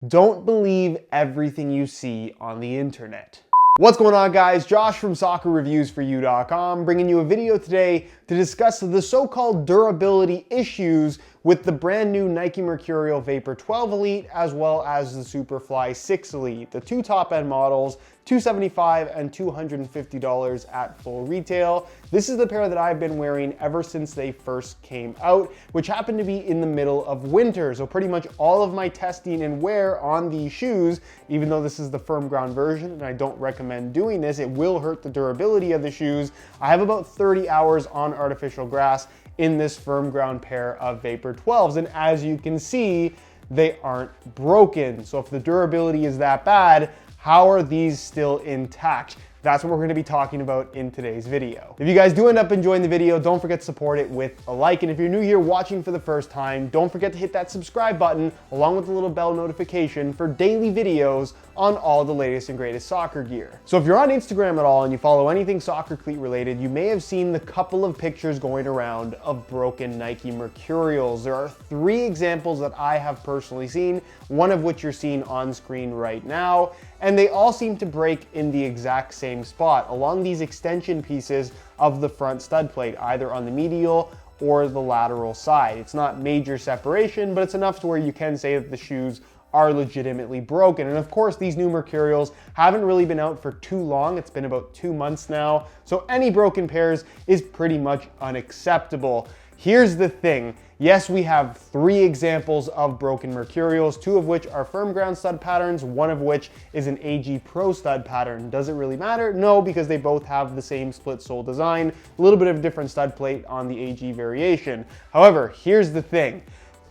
Don't believe everything you see on the internet. What's going on, guys? Josh from soccerreviewsforyou.com bringing you a video today to discuss the so-called durability issues with the brand new Nike Mercurial Vapor 12 Elite as well as the Superfly 6 Elite, the two top-end models, $275 and $250 at full retail. This is the pair that I've been wearing ever since they first came out, which happened to be in the middle of winter. So pretty much all of my testing and wear on these shoes, even though this is the firm ground version and I don't recommend doing this, it will hurt the durability of the shoes. I have about 30 hours on artificial grass in this firm ground pair of Vapor 12s. And as you can see, they aren't broken. So if the durability is that bad, how are these still intact? That's what we're going to be talking about in today's video. If you guys do end up enjoying the video, don't forget to support it with a like. And if you're new here watching for the first time, don't forget to hit that subscribe button along with the little bell notification for daily videos on all the latest and greatest soccer gear. So if you're on Instagram at all and you follow anything soccer cleat related, you may have seen the couple of pictures going around of broken Nike Mercurials. There are 3 examples that I have personally seen, one of which you're seeing on screen right now, and they all seem to break in the exact same spot along these extension pieces of the front stud plate, either on the medial or the lateral side. It's not major separation, but it's enough to where you can say that the shoes are legitimately broken. And of course, these new Mercurials haven't really been out for too long. It's been about 2 months now. So any broken pairs is pretty much unacceptable. Here's the thing. Yes, we have 3 examples of broken Mercurials, 2 of which are firm ground stud patterns, 1 of which is an AG Pro stud pattern. Does it really matter? No, because they both have the same split sole design, a little bit of a different stud plate on the AG variation. However, here's the thing.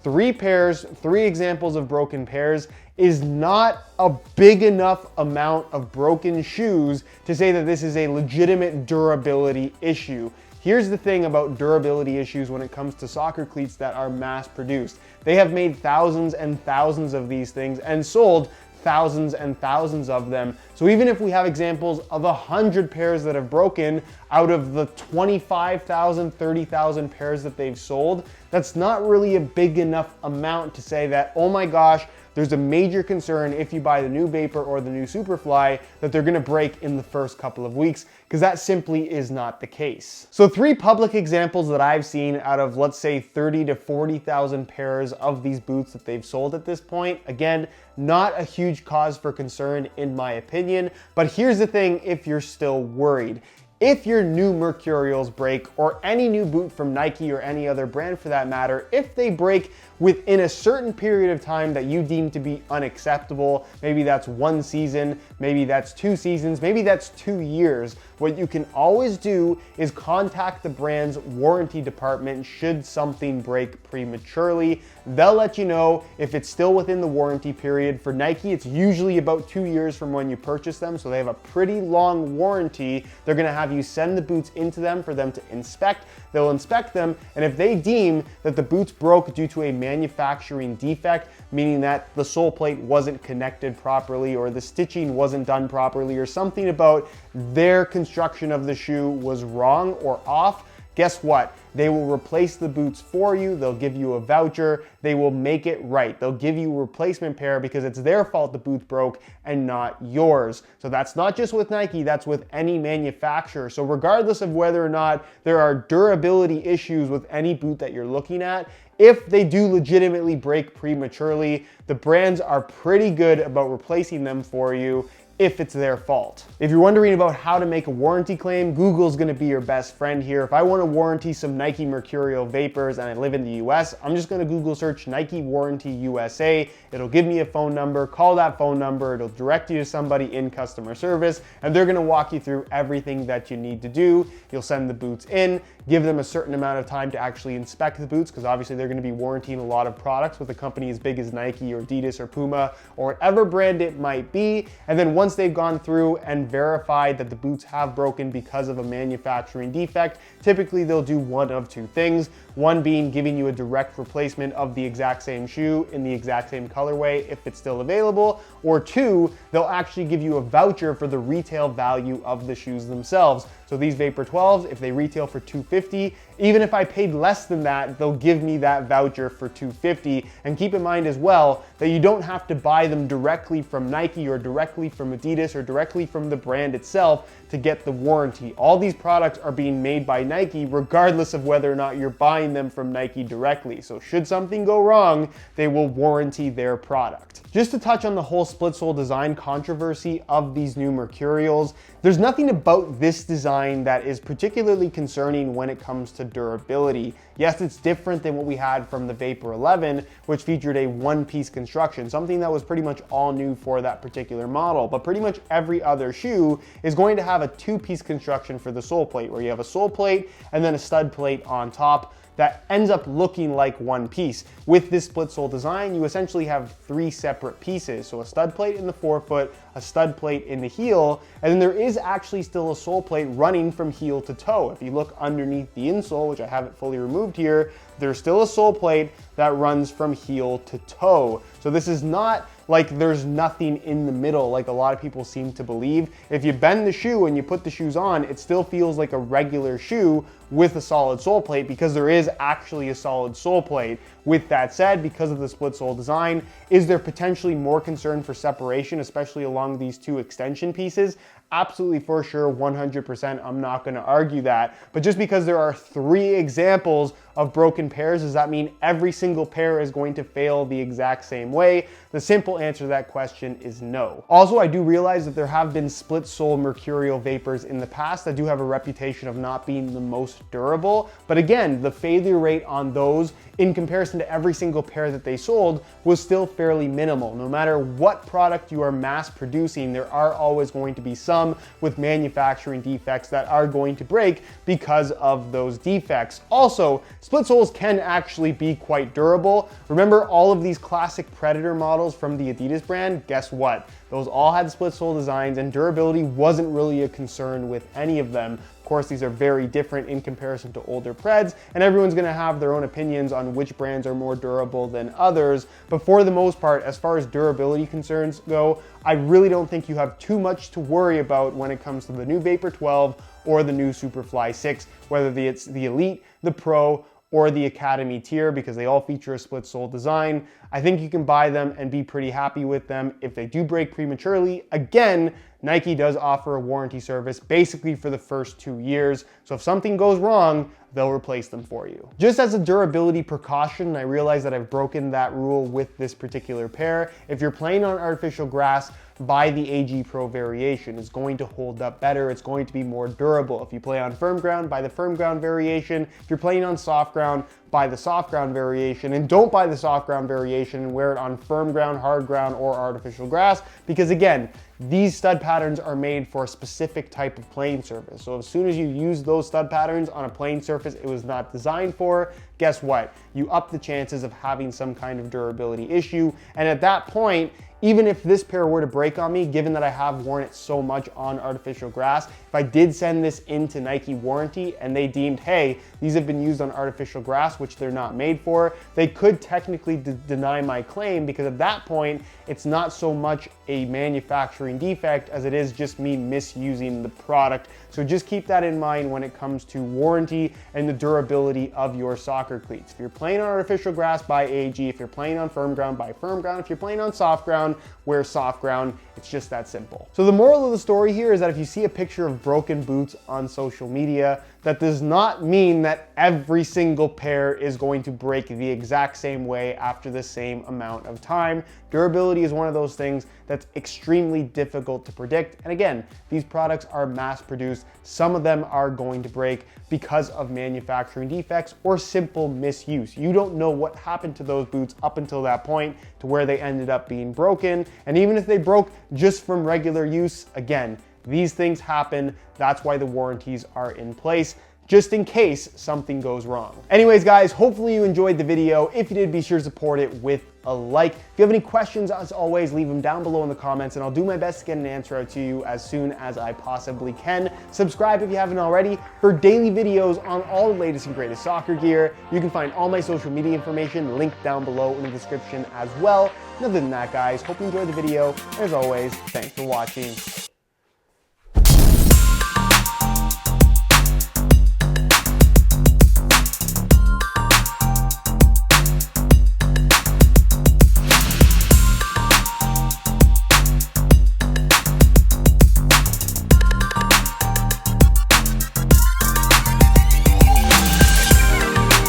3 pairs, 3 examples of broken pairs is not a big enough amount of broken shoes to say that this is a legitimate durability issue. Here's the thing about durability issues when it comes to soccer cleats that are mass produced. They have made thousands and thousands of these things and sold thousands and thousands of them. So even if we have examples of 100 pairs that have broken out of the 25,000, 30,000 pairs that they've sold, that's not really a big enough amount to say that, oh my gosh, there's a major concern if you buy the new Vapor or the new Superfly that they're gonna break in the first couple of weeks, because that simply is not the case. So 3 public examples that I've seen out of, let's say, 30 to 40,000 pairs of these boots that they've sold at this point. Again, not a huge cause for concern in my opinion, but here's the thing if you're still worried. If your new Mercurials break, or any new boot from Nike or any other brand for that matter, if they break within a certain period of time that you deem to be unacceptable, maybe that's 1 season, maybe that's 2 seasons, maybe that's 2 years, what you can always do is contact the brand's warranty department should something break prematurely. They'll let you know if it's still within the warranty period. For Nike, it's usually about 2 years from when you purchase them, so they have a pretty long warranty. They're gonna have you send the boots into them for them to inspect. They'll inspect them, and if they deem that the boots broke due to a manufacturing defect, meaning that the sole plate wasn't connected properly or the stitching wasn't done properly or something about their construction of the shoe was wrong or off, guess what? They will replace the boots for you. They'll give you a voucher. They will make it right. They'll give you a replacement pair because it's their fault the boots broke and not yours. So that's not just with Nike, that's with any manufacturer. So regardless of whether or not there are durability issues with any boot that you're looking at, if they do legitimately break prematurely, the brands are pretty good about replacing them for you if it's their fault. If you're wondering about how to make a warranty claim, Google's gonna be your best friend here. If I wanna warranty some Nike Mercurial Vapors and I live in the US, I'm just gonna Google search Nike Warranty USA. It'll give me a phone number, call that phone number, it'll direct you to somebody in customer service, and they're gonna walk you through everything that you need to do. You'll send the boots in, give them a certain amount of time to actually inspect the boots, because obviously they're gonna be warranting a lot of products with a company as big as Nike or Adidas or Puma or whatever brand it might be. And then once they've gone through and verified that the boots have broken because of a manufacturing defect, typically they'll do one of 2 things. One being giving you a direct replacement of the exact same shoe in the exact same colorway if it's still available, or 2, they'll actually give you a voucher for the retail value of the shoes themselves. So these Vapor 12s, if they retail for $250, even if I paid less than that, they'll give me that voucher for $250. And keep in mind as well that you don't have to buy them directly from Nike or directly from Adidas or directly from the brand itself to get the warranty. All these products are being made by Nike regardless of whether or not you're buying them from Nike directly. So should something go wrong, they will warranty their product. Just to touch on the whole split sole design controversy of these new Mercurials, there's nothing about this design that is particularly concerning when it comes to durability. Yes, it's different than what we had from the Vapor 11, which featured a one-piece construction, something that was pretty much all new for that particular model. But pretty much every other shoe is going to have a two-piece construction for the sole plate, where you have a sole plate and then a stud plate on top that ends up looking like one piece. With this split sole design, you essentially have three separate pieces. So a stud plate in the forefoot, a stud plate in the heel, and then there is actually still a sole plate running from heel to toe. If you look underneath the insole, which I haven't fully removed here, there's still a sole plate that runs from heel to toe. So this is not like there's nothing in the middle like a lot of people seem to believe. If you bend the shoe and you put the shoes on, it still feels like a regular shoe with a solid sole plate because there is actually a solid sole plate. With that said, because of the split sole design, is there potentially more concern for separation, especially along these two extension pieces? Absolutely, for sure, 100%. I'm not going to argue that. But just because there are 3 examples of broken pairs, does that mean every single pair is going to fail the exact same way? The simple answer to that question is no. Also, I do realize that there have been split sole Mercurial Vapors in the past that do have a reputation of not being the most durable. But again, the failure rate on those in comparison to every single pair that they sold was still fairly minimal. No matter what product you are mass producing, there are always going to be some with manufacturing defects that are going to break because of those defects. Also, split soles can actually be quite durable. Remember all of these classic Predator models from the Adidas brand? Guess what? Those all had split sole designs and durability wasn't really a concern with any of them. Of course, these are very different in comparison to older Preds, and everyone's gonna have their own opinions on which brands are more durable than others. But for the most part, as far as durability concerns go, I really don't think you have too much to worry about when it comes to the new Vapor 12 or the new Superfly 6, whether it's the Elite, the Pro, or the Academy tier, because they all feature a split sole design. I think you can buy them and be pretty happy with them. If they do break prematurely, again, Nike does offer a warranty service basically for the first 2 years. So if something goes wrong, they'll replace them for you. Just as a durability precaution, I realize that I've broken that rule with this particular pair. If you're playing on artificial grass, buy the AG Pro variation. It's going to hold up better. It's going to be more durable. If you play on firm ground, buy the firm ground variation. If you're playing on soft ground, buy the soft ground variation, and don't buy the soft ground variation and wear it on firm ground, hard ground, or artificial grass, because again, these stud patterns are made for a specific type of playing surface. So as soon as you use those stud patterns on a playing surface it was not designed for, guess what? You up the chances of having some kind of durability issue. And at that point, even if this pair were to break on me, given that I have worn it so much on artificial grass, if I did send this into Nike warranty and they deemed, hey, these have been used on artificial grass, which they're not made for, they could technically deny my claim, because at that point, it's not so much a manufacturing defect as it is just me misusing the product. So just keep that in mind when it comes to warranty and the durability of your soccer cleats. If you're playing on artificial grass, buy AG. If you're playing on firm ground, buy firm ground. If you're playing on soft ground, wear soft ground. It's just that simple. So the moral of the story here is that if you see a picture of broken boots on social media, that does not mean that every single pair is going to break the exact same way after the same amount of time. Durability is one of those things that's extremely difficult to predict. And again, these products are mass produced. Some of them are going to break because of manufacturing defects or simple misuse. You don't know what happened to those boots up until that point to where they ended up being broken. And even if they broke just from regular use, again, these things happen. That's why the warranties are in place, just in case something goes wrong. Anyways, guys, hopefully you enjoyed the video. If you did, be sure to support it with a like. If you have any questions, as always, leave them down below in the comments and I'll do my best to get an answer out to you as soon as I possibly can. Subscribe if you haven't already for daily videos on all the latest and greatest soccer gear. You can find all my social media information linked down below in the description as well. And other than that, guys, hope you enjoyed the video. As always, thanks for watching.